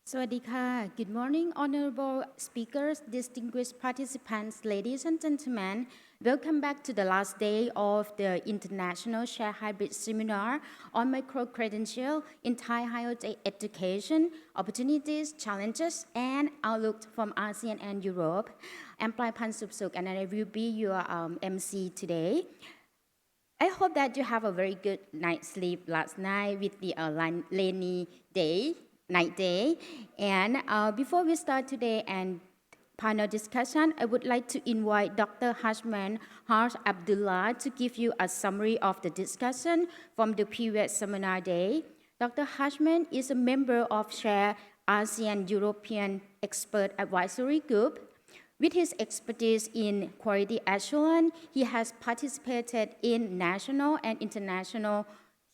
Sawadika. Good morning, honorable speakers, distinguished participants, ladies and gentlemen. Welcome back to the last day of the International Share Hybrid Seminar on Micro-Credential in Thai Higher Education, Opportunities, Challenges, and Outlook from ASEAN and Europe. I'm Plai Pan Supsuk, and I will be your MC today. I hope that you have a very good night's sleep last night with the rainy night day. And before we start today and panel discussion, I would like to invite Dr. Hazman Abdullah to give you a summary of the discussion from the previous seminar day. Dr. Hazman is a member of Share ASEAN-European Expert Advisory Group. With his expertise in quality assurance, he has participated in national and international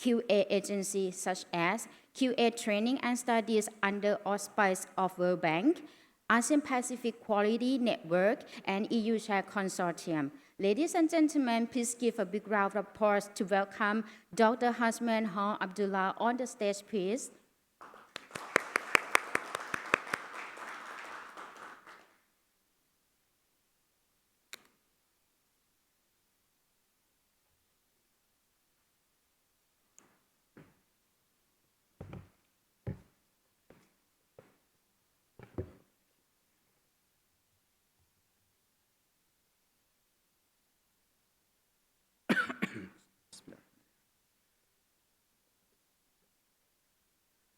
QA agencies such as QA training and studies under auspice of World Bank, ASEAN Pacific Quality Network, and EU Share Consortium. Ladies and gentlemen, please give a big round of applause to welcome Dr. Hazman Abdullah on the stage, please.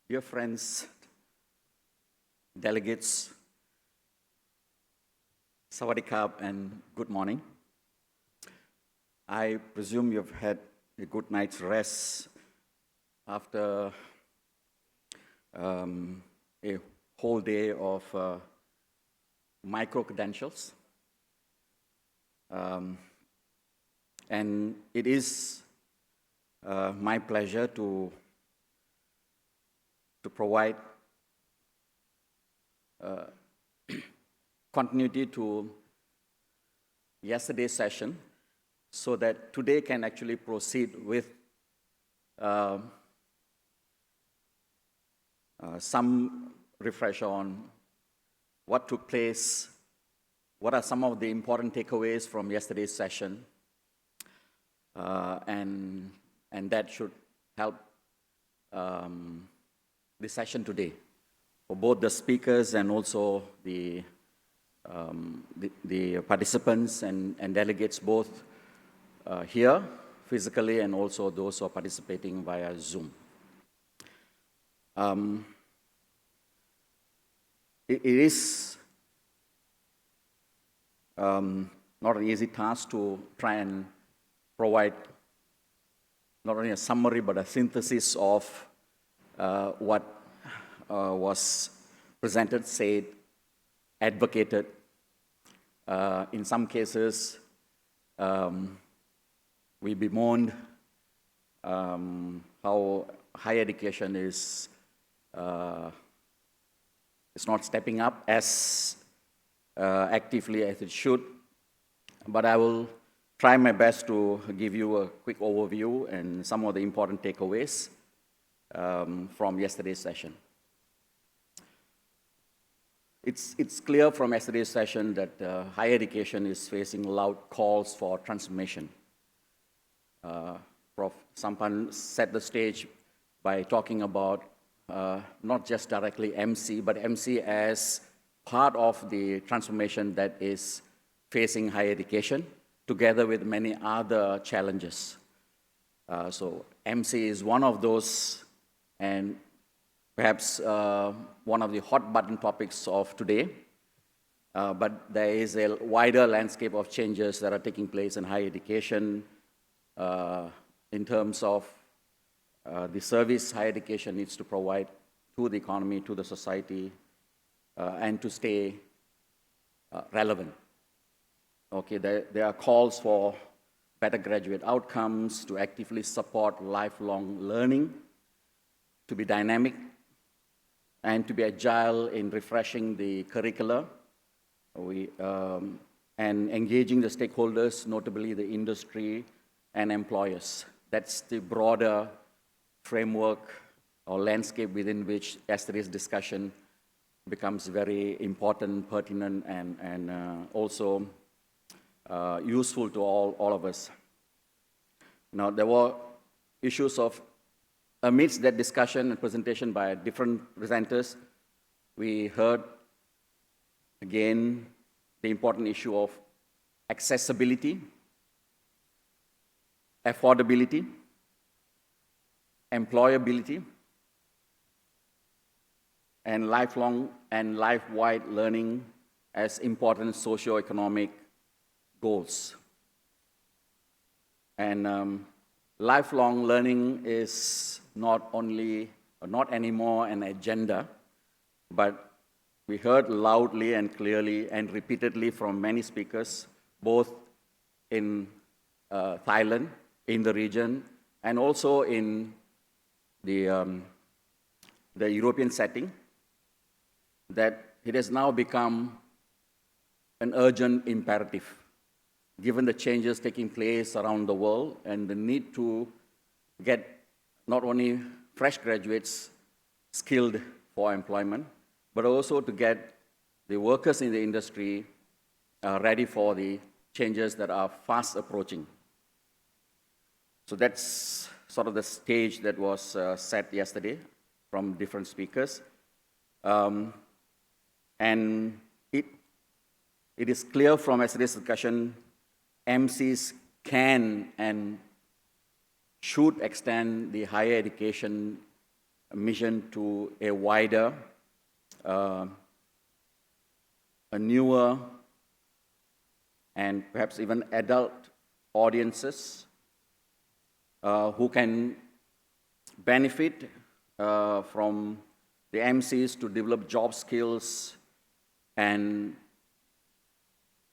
Dear friends, delegates, Sawadee and good morning. I presume you've had a good night's rest after a whole day of micro-credentials. And it is my pleasure to provide continuity to yesterday's session so that today can actually proceed with some refresher on what took place, what are some of the important takeaways from yesterday's session, and that should help the session today for both the speakers and also the participants and delegates both here physically and also those who are participating via Zoom. It is not an easy task to try and provide not only a summary but a synthesis of what was presented, said, advocated. In some cases, we bemoaned how higher education is not stepping up as actively as it should. But I will try my best to give you a quick overview and some of the important takeaways from yesterday's session. It's clear from yesterday's session that higher education is facing loud calls for transformation. Prof. Sampan set the stage by talking about not just directly MC, but MC as part of the transformation that is facing higher education, together with many other challenges. So MC is one of those, and perhaps one of the hot button topics of today. But there is a wider landscape of changes that are taking place in higher education in terms of the service higher education needs to provide to the economy, to the society, and to stay relevant. Okay, there are calls for better graduate outcomes, to actively support lifelong learning, to be dynamic, and to be agile in refreshing the curricula, and engaging the stakeholders, notably the industry and employers. That's the broader framework or landscape within which yesterday's discussion becomes very important, pertinent, and also useful to all of us. Now, there were issues of, amidst that discussion and presentation by different presenters, we heard again the important issue of accessibility, affordability, employability, and lifelong and life-wide learning as important socio-economic goals. And lifelong learning is not anymore an agenda, but we heard loudly and clearly and repeatedly from many speakers, both in Thailand, in the region, and also in the European setting, that it has now become an urgent imperative, given the changes taking place around the world and the need to get not only fresh graduates skilled for employment, but also to get the workers in the industry ready for the changes that are fast approaching. So that's sort of the stage that was set yesterday from different speakers. And it is clear from yesterday's discussion, MCs can and should extend the higher education mission to a wider, a newer, and perhaps even adult audiences who can benefit from the MCs to develop job skills and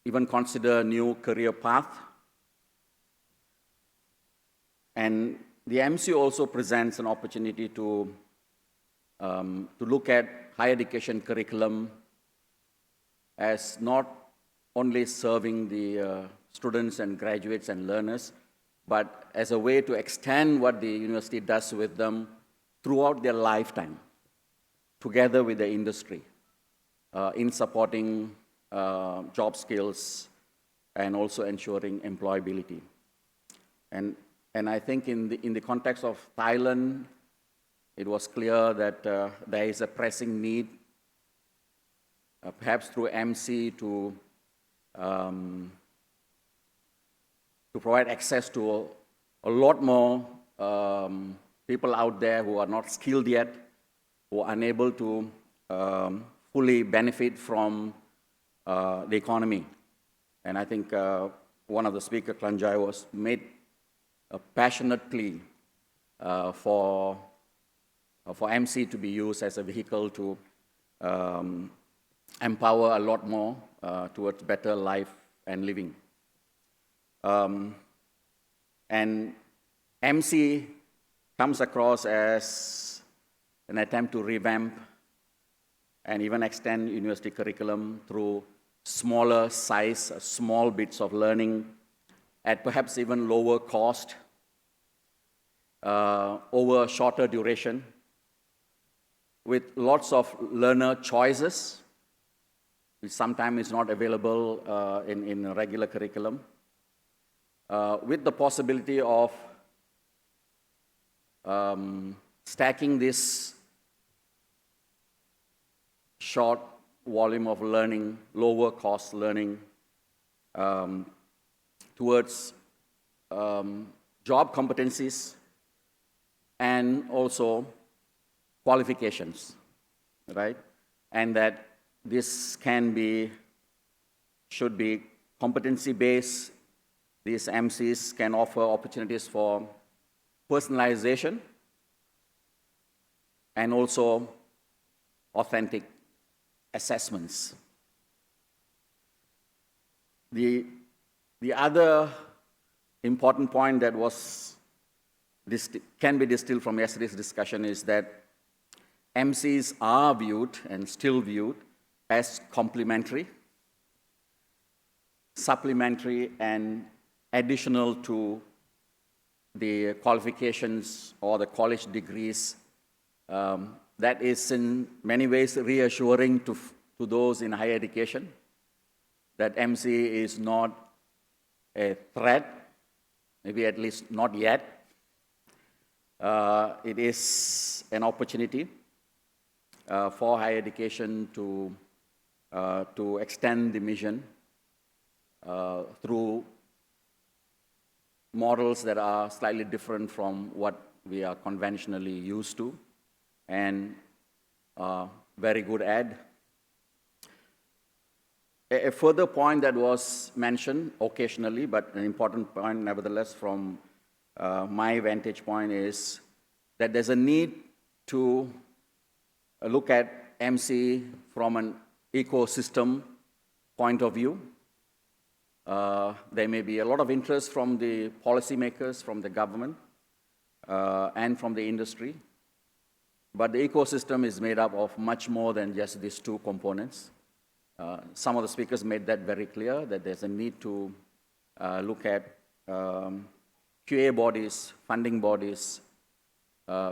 even consider a new career path. And the MC also presents an opportunity to look at higher education curriculum as not only serving the students and graduates and learners, but as a way to extend what the university does with them throughout their lifetime, together with the industry, in supporting job skills and also ensuring employability. And I think in the context of Thailand, it was clear that there is a pressing need, perhaps through MC, to provide access to a lot more people out there who are not skilled yet, who are unable to fully benefit from the economy. And I think one of the speakers, Klanjai, was made a passionate plea for MC to be used as a vehicle to empower a lot more towards better life and living. And MC comes across as an attempt to revamp and even extend university curriculum through smaller size, small bits of learning at perhaps even lower cost, over shorter duration, with lots of learner choices, which sometimes is not available in a regular curriculum, with the possibility of stacking this short volume of learning, lower cost learning, towards job competencies and also qualifications, right? And that this should be competency-based. These MCs can offer opportunities for personalization and also authentic assessments. The other important point that can be distilled from yesterday's discussion is that MCs are viewed and still viewed as complementary, supplementary, and additional to the qualifications or the college degrees that that is in many ways reassuring to those in higher education, that MC is not a threat, maybe at least not yet. It is an opportunity for higher education to extend the mission through models that are slightly different from what we are conventionally used to, and very good ad. A further point that was mentioned occasionally, but an important point nevertheless from my vantage point, is that there's a need to look at MC from an ecosystem point of view. There may be a lot of interest from the policymakers, from the government, and from the industry. But the ecosystem is made up of much more than just these two components. Some of the speakers made that very clear, that there's a need to look at QA bodies, funding bodies,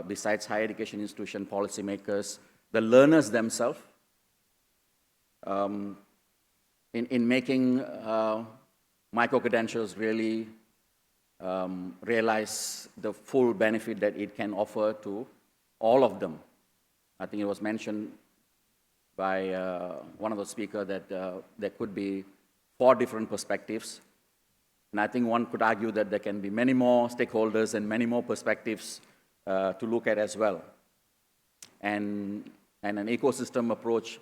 besides higher education institution, policymakers, the learners themselves, in making micro-credentials really realize the full benefit that it can offer to all of them. I think it was mentioned by one of the speakers that there could be 4 different perspectives. And I think one could argue that there can be many more stakeholders and many more perspectives to look at as well. And an ecosystem approach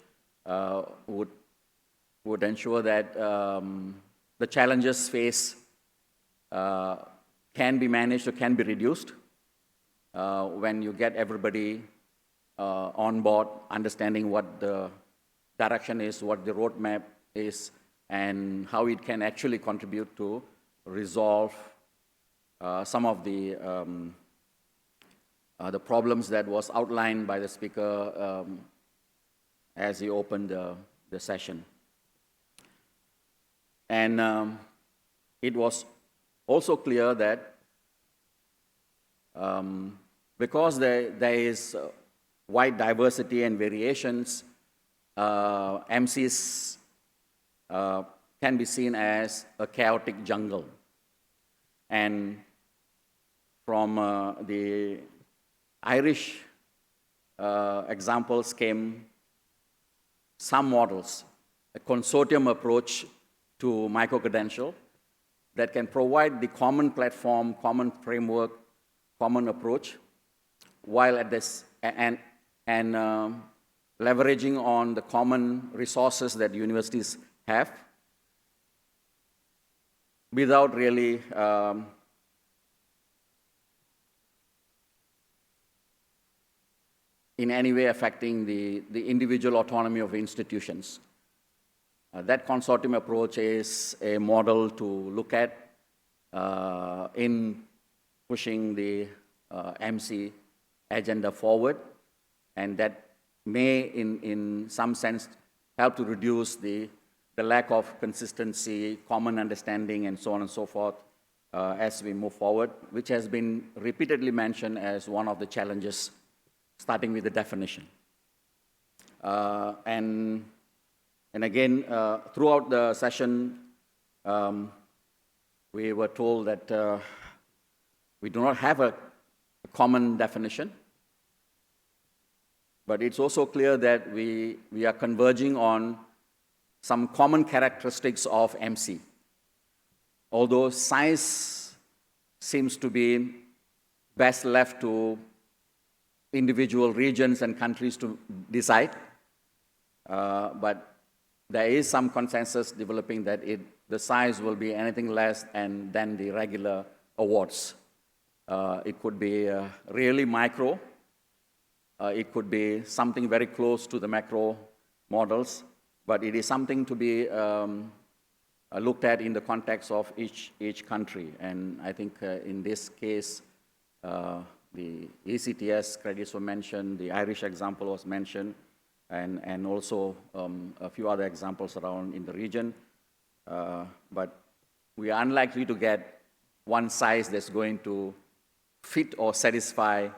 would ensure that the challenges faced can be managed or can be reduced when you get everybody on board, understanding what the direction is, what the roadmap is, and how it can actually contribute to resolve some of the problems that was outlined by the speaker as he opened the session. And it was also clear that because there is wide diversity and variations, MCs can be seen as a chaotic jungle. And from the Irish examples came some models, a consortium approach to micro-credential that can provide the common platform, common framework, common approach, while at this, and leveraging on the common resources that universities have, without really in any way affecting the individual autonomy of institutions. That consortium approach is a model to look at in pushing the MC agenda forward, and that may, in some sense, help to reduce the lack of consistency, common understanding, and so on and so forth as we move forward, which has been repeatedly mentioned as one of the challenges, starting with the definition. And again, throughout the session, we were told that we do not have a common definition, but it's also clear that we are converging on some common characteristics of MC. Although science seems to be best left to individual regions and countries to decide, but there is some consensus developing that the size will be anything less than the regular awards. It could be really micro. It could be something very close to the macro models, but it is something to be looked at in the context of each country. And I think in this case, the ECTS credits were mentioned, the Irish example was mentioned, and also a few other examples around in the region. But we are unlikely to get one size that's going to fit or satisfy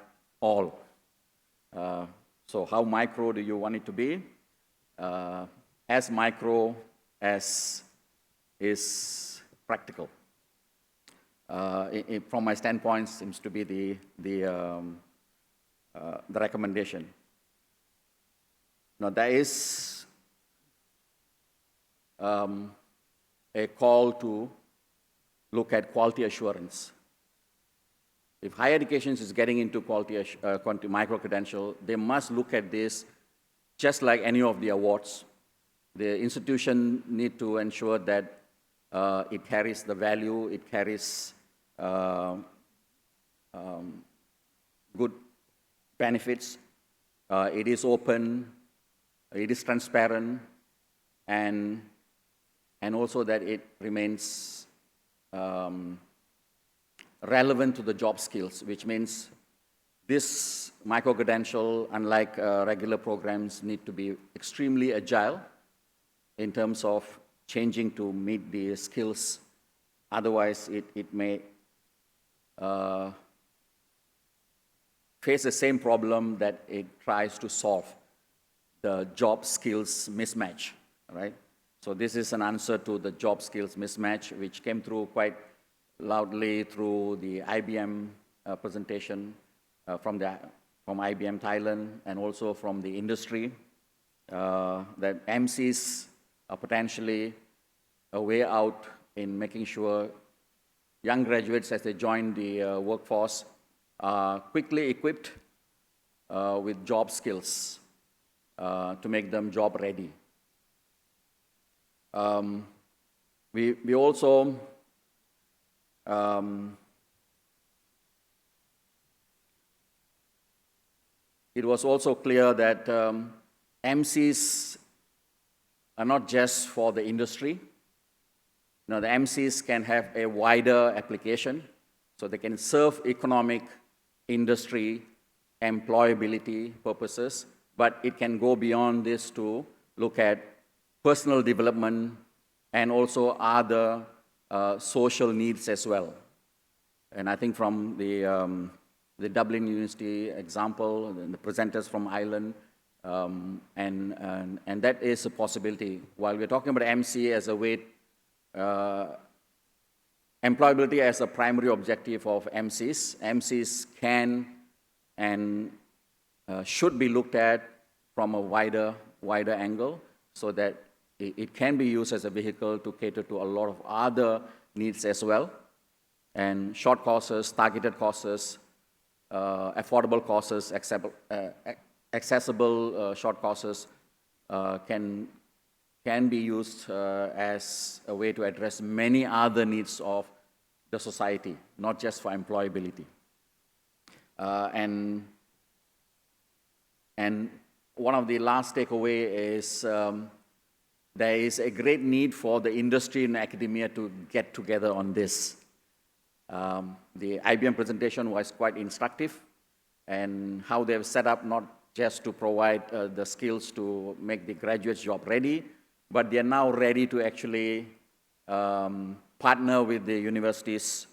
all. So how micro do you want it to be? As micro as is practical. From my standpoint, seems to be the recommendation. Now, there is a call to look at quality assurance. If higher education is getting into quality micro-credential, they must look at this just like any of the awards. The institution need to ensure that it carries the value, it carries good benefits, it is open, it is transparent, and also that it remains relevant to the job skills, which means this micro-credential, unlike regular programs, need to be extremely agile in terms of changing to meet the skills. Otherwise, it may face the same problem that it tries to solve, the job skills mismatch, right? So this is an answer to the job skills mismatch, which came through quite loudly through the IBM presentation from IBM Thailand and also from the industry, that MCs are potentially a way out in making sure young graduates, as they join the workforce, are quickly equipped with job skills to make them job ready. We also it was also clear that MCs are not just for the industry. Now, the MCs can have a wider application, so they can serve economic, industry, employability purposes, but it can go beyond this to look at personal development and also other social needs as well. And I think from the Dublin University example, the presenters from Ireland, and that is a possibility. While we're talking about MC as a way, employability as a primary objective of MCs, MCs can and should be looked at from a wider angle so that it can be used as a vehicle to cater to a lot of other needs as well. And short courses, targeted courses, affordable courses, accessible short courses can be used as a way to address many other needs of the society, not just for employability. And one of the last takeaway is there is a great need for the industry and academia to get together on this. The IBM presentation was quite instructive, and how they have set up not just to provide the skills to make the graduates job ready, but they are now ready to actually partner with the universities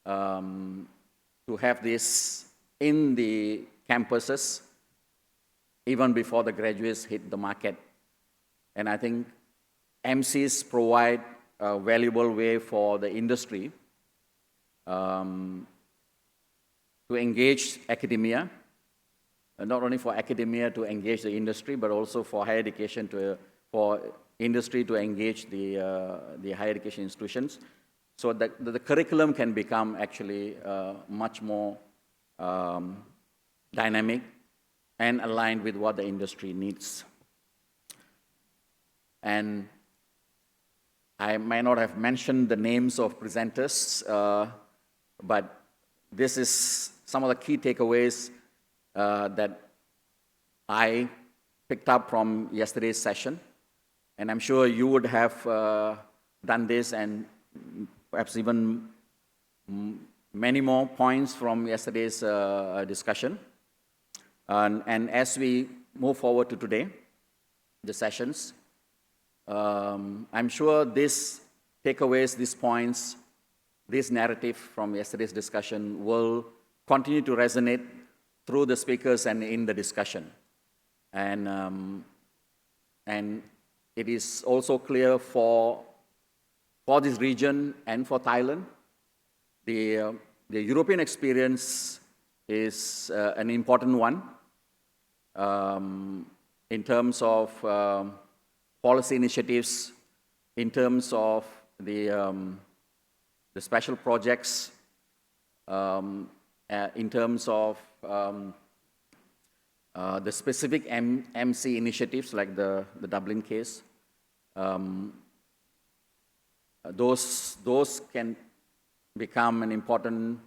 to have this in the campuses even before the graduates hit the market. And I think MCs provide a valuable way for the industry to engage academia, not only for academia to engage the industry, but also for higher education for industry to engage the higher education institutions, so that the curriculum can become actually much more dynamic and aligned with what the industry needs. And I might not have mentioned the names of presenters, but this is some of the key takeaways that I picked up from yesterday's session. And I'm sure you would have done this, and perhaps even many more points from yesterday's discussion. And as we move forward to today, the sessions, I'm sure these takeaways, these points, this narrative from yesterday's discussion will continue to resonate through the speakers and in the discussion. And it is also clear for this region and for Thailand, the European experience is an important one in terms of policy initiatives, in terms of the special projects, in terms of the specific MC initiatives like the Dublin case. Those can become an important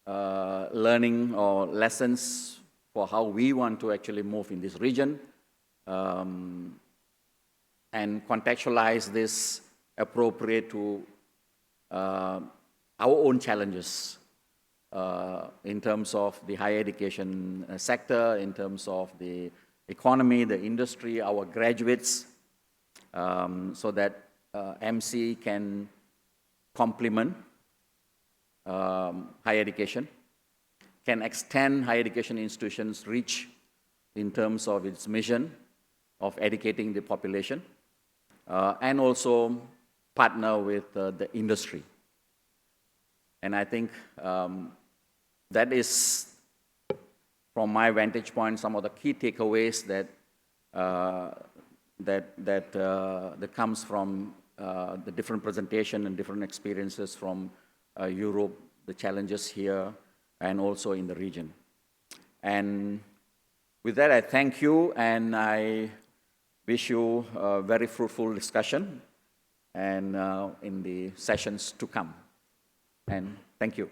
learning or lessons for how we want to actually move in this region and contextualize this appropriate to our own challenges in terms of the higher education sector, in terms of the economy, the industry, our graduates, so that MC can complement higher education, can extend higher education institutions' reach in terms of its mission of educating the population, and also partner with the industry. And I think that is, from my vantage point, some of the key takeaways that comes from the different presentation and different experiences from Europe, the challenges here, and also in the region. And with that, I thank you, and I wish you a very fruitful discussion and in the sessions to come. And thank you.